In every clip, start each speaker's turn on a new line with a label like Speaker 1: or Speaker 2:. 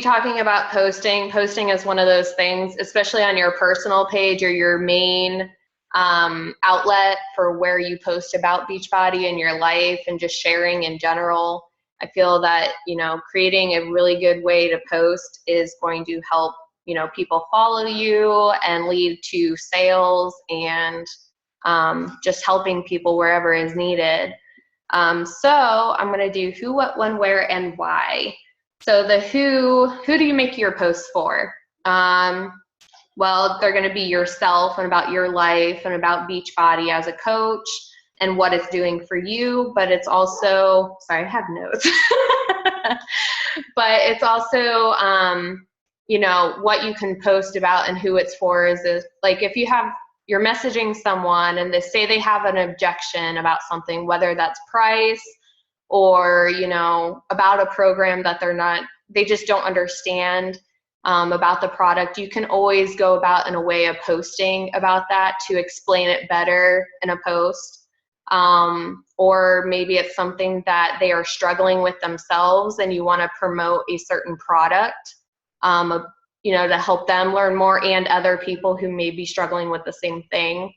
Speaker 1: talking about posting. Posting is one of those things, especially on your personal page or your main outlet for where you post about Beachbody and your life and just sharing in general. I feel that, creating a really good way to post is going to help, people follow you and lead to sales and just helping people wherever is needed. So I'm going to do who, what, when, where, and why. So the who do you make your posts for? Well, they're going to be yourself and about your life and about Beachbody as a coach and what it's doing for you. But it's also, sorry, I have notes. But it's also, what you can post about and who it's for is like if you're messaging someone and they say they have an objection about something, whether that's price or, about a program that they just don't understand about the product, you can always go about in a way of posting about that to explain it better in a post. Or maybe it's something that they are struggling with themselves and you want to promote a certain product, to help them learn more and other people who may be struggling with the same thing.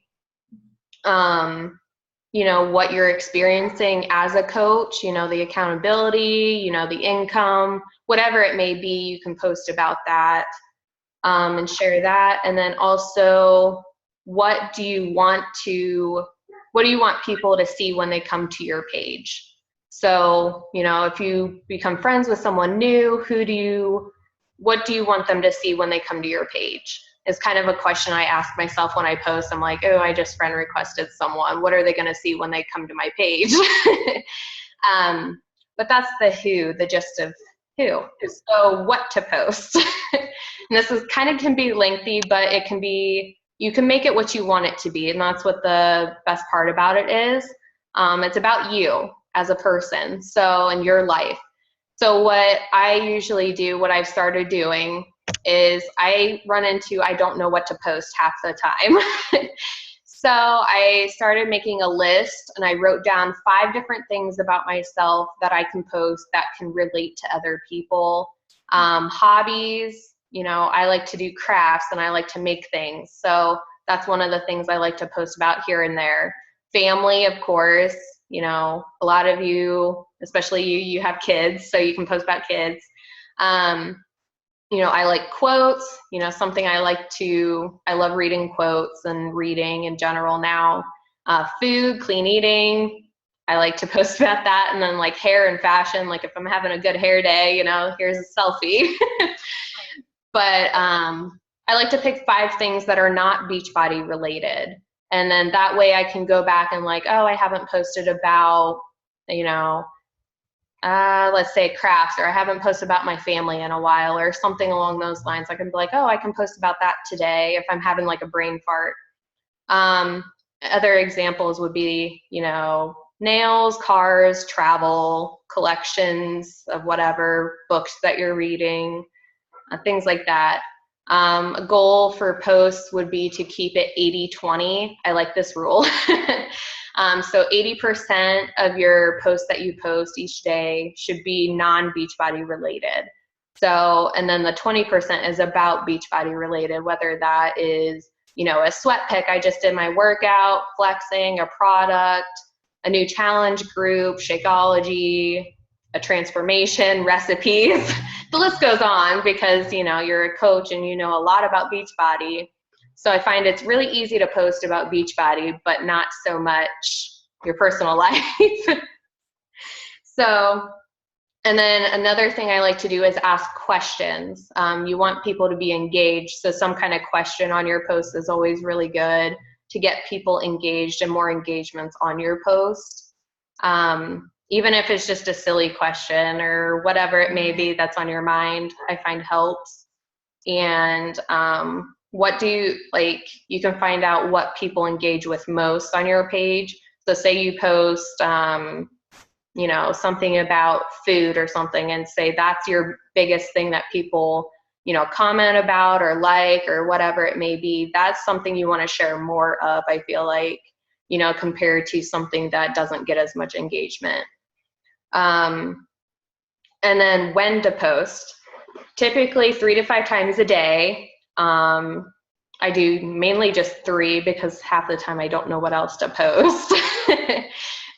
Speaker 1: What you're experiencing as a coach, the accountability, the income, whatever it may be, you can post about that and share that. And then also, what do you want people to see when they come to your page? So, if you become friends with someone new, what do you want them to see when they come to your page? Is kind of a question I ask myself when I post. I'm like, oh, I just friend requested someone. What are they going to see when they come to my page? But that's the who, the gist of who. So what to post? And this is kind of can be lengthy, but you can make it what you want it to be. And that's what the best part about it is. It's about you as a person. So in your life. So what I usually do, what I've started doing is I don't know what to post half the time. So I started making a list and I wrote down 5 different things about myself that I can post that can relate to other people. Hobbies, I like to do crafts and I like to make things. So that's one of the things I like to post about here and there. Family, of course, a lot of you, especially you have kids, so you can post about kids. I like quotes, something I love reading quotes and reading in general now. Food, clean eating, I like to post about that. And then like hair and fashion, like if I'm having a good hair day, here's a selfie. But I like to pick 5 things that are not Beachbody related. And then that way I can go back and like, oh, I haven't posted about, let's say crafts, or I haven't posted about my family in a while or something along those lines. I can be like, oh, I can post about that today if I'm having like a brain fart. Other examples would be, nails, cars, travel, collections of whatever, books that you're reading, things like that. A goal for posts would be to keep it 80-20. I like this rule. So 80% of your posts that you post each day should be non-Beachbody related. So, and then the 20% is about Beachbody related, whether that is, a sweat pic, I just did my workout, flexing, a product, a new challenge group, Shakeology, a transformation, recipes. The list goes on because, you're a coach and you know a lot about Beachbody. So I find it's really easy to post about Beachbody, but not so much your personal life. So, and then another thing I like to do is ask questions. You want people to be engaged. So some kind of question on your post is always really good to get people engaged and more engagements on your post. Even if it's just a silly question or whatever it may be that's on your mind, I find helps. And you can find out what people engage with most on your page. So say you post, something about food or something and say that's your biggest thing that people, comment about or like or whatever it may be. That's something you want to share more of, I feel like, compared to something that doesn't get as much engagement. And then when to post. Typically 3 to 5 times a day. I do mainly just 3 because half the time I don't know what else to post.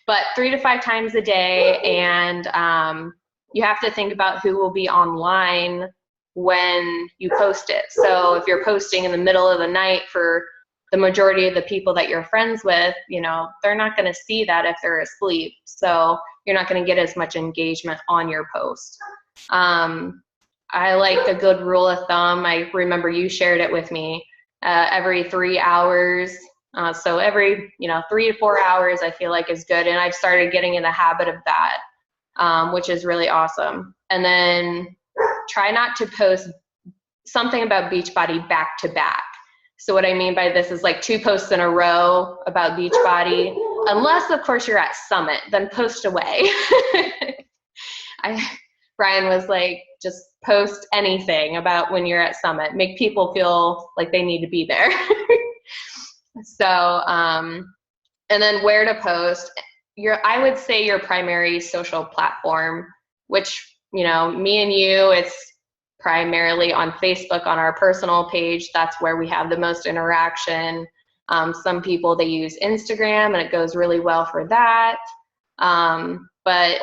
Speaker 1: But 3 to 5 times a day, and you have to think about who will be online when you post it. So if you're posting in the middle of the night for the majority of the people that you're friends with, they're not going to see that if they're asleep. So you're not going to get as much engagement on your post. I like a good rule of thumb. I remember you shared it with me. Every 3 hours. So every 3 to 4 hours, I feel like is good. And I've started getting in the habit of that, which is really awesome. And then try not to post something about Beachbody back to back. So what I mean by this is like 2 posts in a row about Beachbody, unless of course you're at Summit, then post away. Brian was like, just post anything about when you're at Summit, make people feel like they need to be there. So, and then where to post, I would say your primary social platform, which, me and you, it's primarily on Facebook on our personal page. That's where we have the most interaction. Some people, they use Instagram and it goes really well for that. But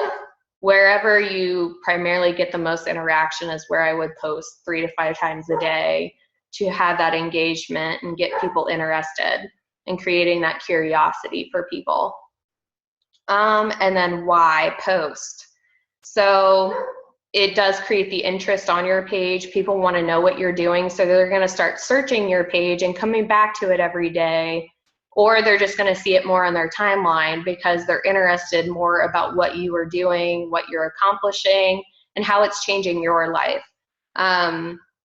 Speaker 1: wherever you primarily get the most interaction is where I would post 3 to 5 times a day to have that engagement and get people interested and creating that curiosity for people. And then why post? So it does create the interest on your page. People want to know what you're doing, so they're going to start searching your page and coming back to it every day, or they're just going to see it more on their timeline because they're interested more about what you are doing, what you're accomplishing, and how it's changing your life.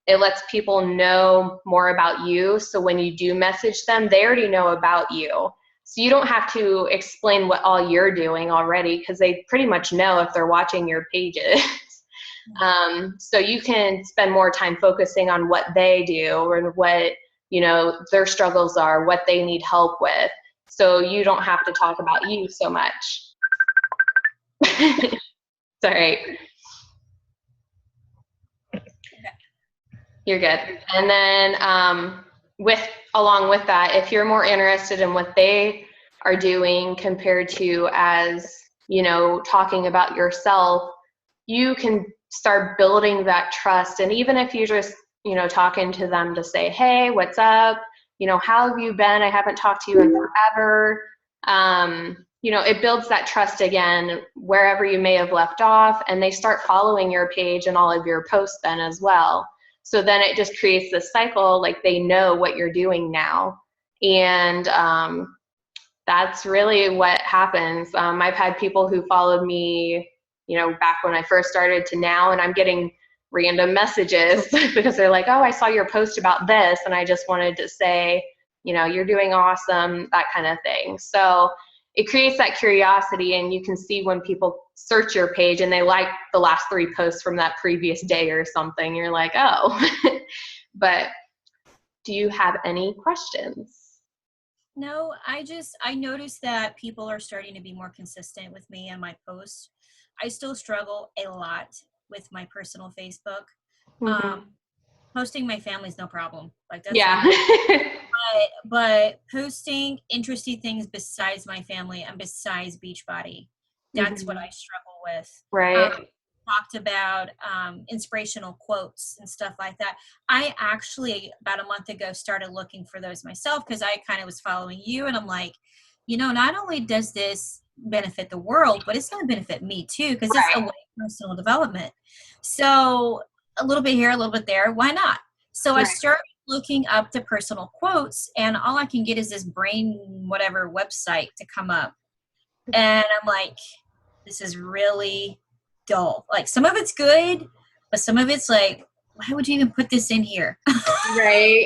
Speaker 1: It lets people know more about you, so when you do message them, they already know about you. So you don't have to explain what all you're doing already because they pretty much know if they're watching your pages. So you can spend more time focusing on what they do and what their struggles are, what they need help with. So you don't have to talk about you so much. Sorry. You're good. And then along with that, if you're more interested in what they are doing compared to talking about yourself, you can start building that trust. And even if you just talking to them to say, hey, what's up? How have you been? I haven't talked to you in forever. It builds that trust again wherever you may have left off, and they start following your page and all of your posts then as well. So then it just creates this cycle, like they know what you're doing now. And that's really what happens. I've had people who followed me, back when I first started to now, and I'm getting random messages because they're like, oh, I saw your post about this, and I just wanted to say, you're doing awesome, that kind of thing. So it creates that curiosity, and you can see when people search your page and they like the last 3 posts from that previous day or something, you're like, oh. But do you have any questions?
Speaker 2: No, I noticed that people are starting to be more consistent with me and my posts. I still struggle a lot with my personal Facebook.
Speaker 1: Mm-hmm.
Speaker 2: Posting my family's no problem. Like that's
Speaker 1: Yeah.
Speaker 2: but posting interesting things besides my family and besides Beachbody, that's what I struggle with.
Speaker 1: Right.
Speaker 2: Talked about inspirational quotes and stuff like that. I actually about a month ago started looking for those myself because I kind of was following you, and I'm like, not only does this benefit the world, but it's going to benefit me too because it's a way of personal development. So a little bit here, a little bit there. Why not? So I started looking up the personal quotes, and all I can get is this brain whatever website to come up. And I'm like, this is really dull. Like some of it's good, but some of it's like, why would you even put this in here?
Speaker 1: Right.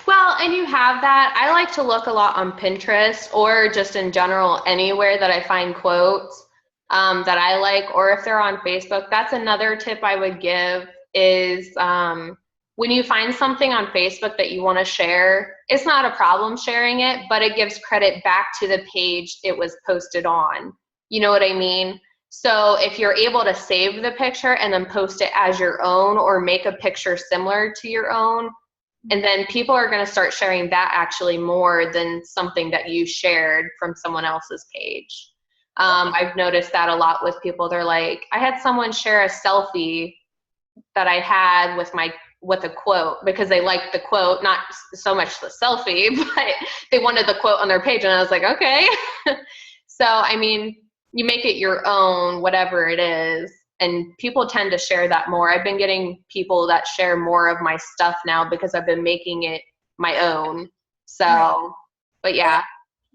Speaker 1: Well, and you have that. I like to look a lot on Pinterest or just in general anywhere that I find quotes that I like, or if they're on Facebook. That's another tip I would give is when you find something on Facebook that you want to share, it's not a problem sharing it, but it gives credit back to the page it was posted on. You know what I mean? So if you're able to save the picture and then post it as your own or make a picture similar to your own, and then people are going to start sharing that actually more than something that you shared from someone else's page. I've noticed that a lot with people. They're like, I had someone share a selfie that I had with a quote because they liked the quote, not so much the selfie, but they wanted the quote on their page. And I was like, okay. So, I mean, you make it your own, whatever it is, and people tend to share that more. I've been getting people that share more of my stuff now because I've been making it my own. So, right. But yeah.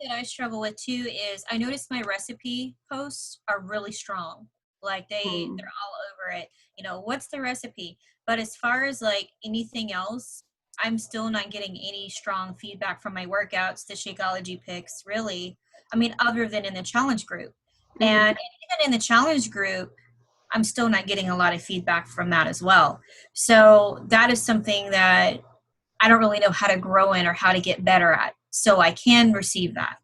Speaker 2: That I struggle with too is I notice my recipe posts are really strong. Like they're all over it. You know, what's the recipe? But as far as like anything else, I'm still not getting any strong feedback from my workouts, the Shakeology pics, really. I mean, other than in the challenge group. And even in the challenge group, I'm still not getting a lot of feedback from that as well. So that is something that I don't really know how to grow in or how to get better at. So I can receive that.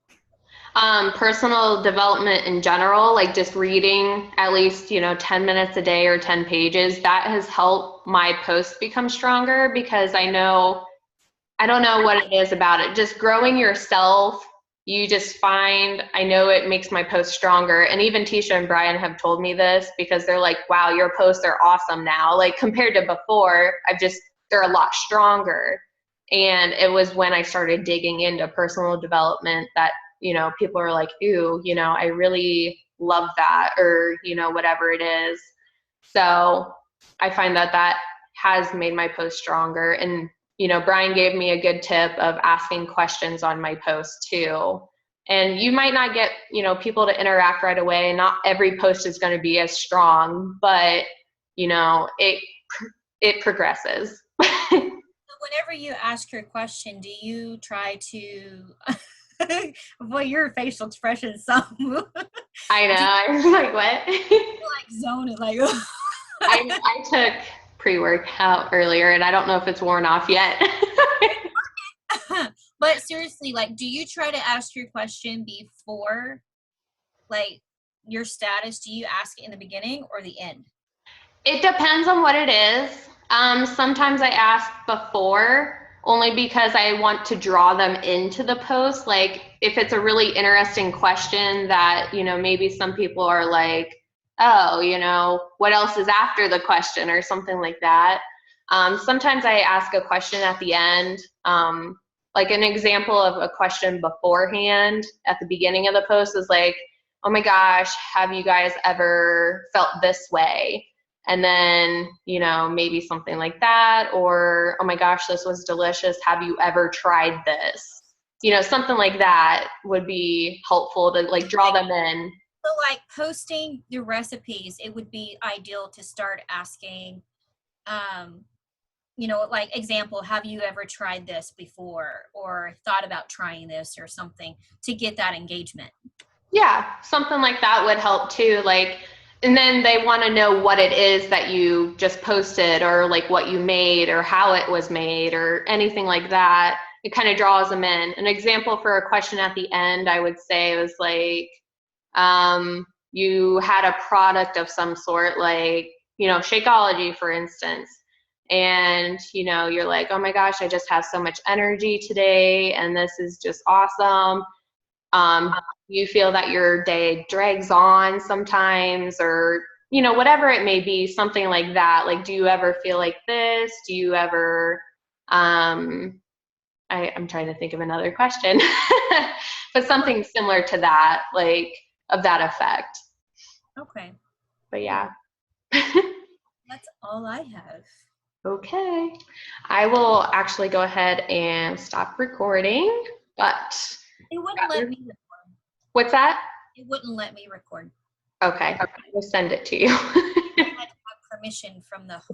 Speaker 1: Personal development in general, like just reading at least, 10 minutes a day or 10 pages, that has helped my posts become stronger because I don't know what it is about it. Just growing yourself, you just find, I know it makes my posts stronger. And even Tisha and Brian have told me this because they're like, wow, your posts are awesome now. Like compared to before, they're a lot stronger. And it was when I started digging into personal development that, people are like, ooh, I really love that, or, whatever it is. So I find that has made my post stronger. And, Brian gave me a good tip of asking questions on my post too. And you might not get, people to interact right away. Not every post is going to be as strong, but, it progresses.
Speaker 2: Whenever you ask your question, do you try to well, your facial expression some
Speaker 1: I know. I'm like, what?
Speaker 2: like zone it like
Speaker 1: I took pre-workout earlier and I don't know if it's worn off yet.
Speaker 2: But seriously, like, do you try to ask your question before like your status? Do you ask it in the beginning or the end?
Speaker 1: It depends on what it is. Sometimes I ask before only because I want to draw them into the post. Like if it's a really interesting question that, maybe some people are like, oh, what else is after the question or something like that. Sometimes I ask a question at the end. Like an example of a question beforehand at the beginning of the post is like, oh my gosh, have you guys ever felt this way? And then, maybe something like that, or, oh my gosh, this was delicious. Have you ever tried this? Something like that would be helpful to like draw them in.
Speaker 2: So like posting your recipes, it would be ideal to start asking, like example, have you ever tried this before or thought about trying this or something to get that engagement?
Speaker 1: Yeah, something like that would help too. Like, and then they want to know what it is that you just posted or like what you made or how it was made or anything like that. It kind of draws them in. An example for a question at the end, I would say was like, you had a product of some sort, like, Shakeology, for instance. And, you're like, oh my gosh, I just have so much energy today and this is just awesome. You feel that your day drags on sometimes or, whatever it may be, something like that. Like, do you ever feel like this? Do you ever, I'm trying to think of another question, but something similar to that, like of that effect.
Speaker 2: Okay.
Speaker 1: But yeah.
Speaker 2: That's all I have.
Speaker 1: Okay. I will actually go ahead and stop recording, but.
Speaker 2: It wouldn't let me record.
Speaker 1: What's that?
Speaker 2: It wouldn't let me record.
Speaker 1: Okay. We'll send it to you.
Speaker 2: I had to have permission from the